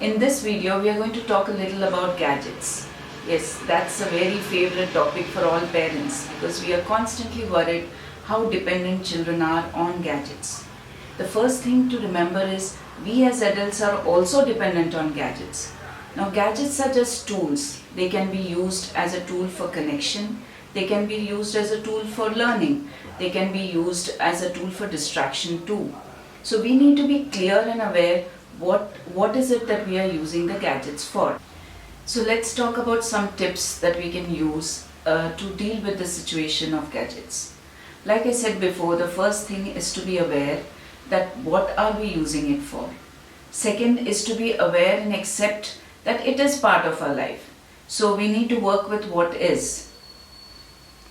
In this video, we are going to talk a little about gadgets. Yes, that's a very favorite topic for all parents because we are constantly worried how dependent children are on gadgets. The first thing to remember is we as adults are also dependent on gadgets. Now, gadgets are just tools. They can be used as a tool for connection. They can be used as a tool for learning. They can be used as a tool for distraction too. So we need to be clear and aware what is it that we are using the gadgets for. So let's talk about some tips that we can use to deal with the situation of gadgets. Like I said before, the first thing is to be aware that what are we using it for. Second is to be aware and accept that it is part of our life. So we need to work with what is.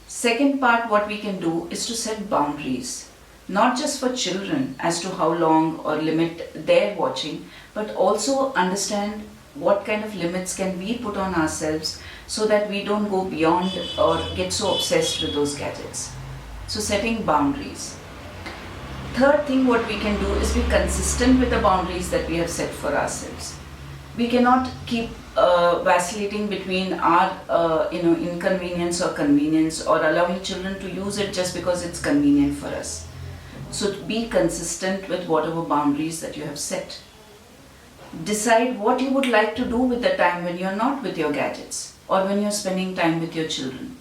Second part, what we can do is to set boundaries. Not just for children as to how long or limit their watching, but also understand what kind of limits can we put on ourselves so that we don't go beyond or get so obsessed with those gadgets. So setting boundaries. Third thing what we can do is be consistent with the boundaries that we have set for ourselves. We cannot keep vacillating between our inconvenience or convenience or allowing children to use it just because it's convenient for us. So be consistent with whatever boundaries that you have set. Decide what you would like to do with the time when you're not with your gadgets or when you're spending time with your children.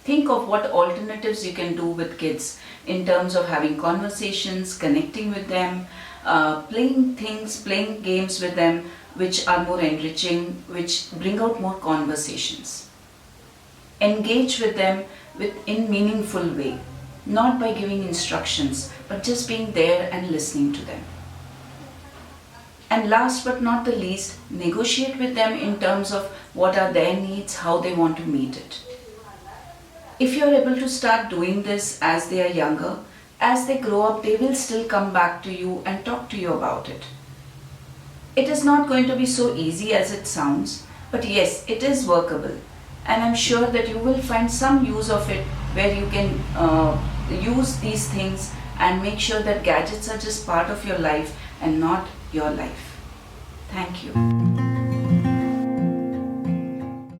Think of what alternatives you can do with kids in terms of having conversations, connecting with them, playing games with them which are more enriching, which bring out more conversations. Engage with them in meaningful way. Not by giving instructions, but just being there and listening to them. And last but not the least, negotiate with them in terms of what are their needs, how they want to meet it. If you're able to start doing this as they are younger, as they grow up, they will still come back to you and talk to you about it. It is not going to be so easy as it sounds, but yes, it is workable. And I'm sure that you will find some use of it where you can use these things and make sure that gadgets are just part of your life and not your life. Thank you.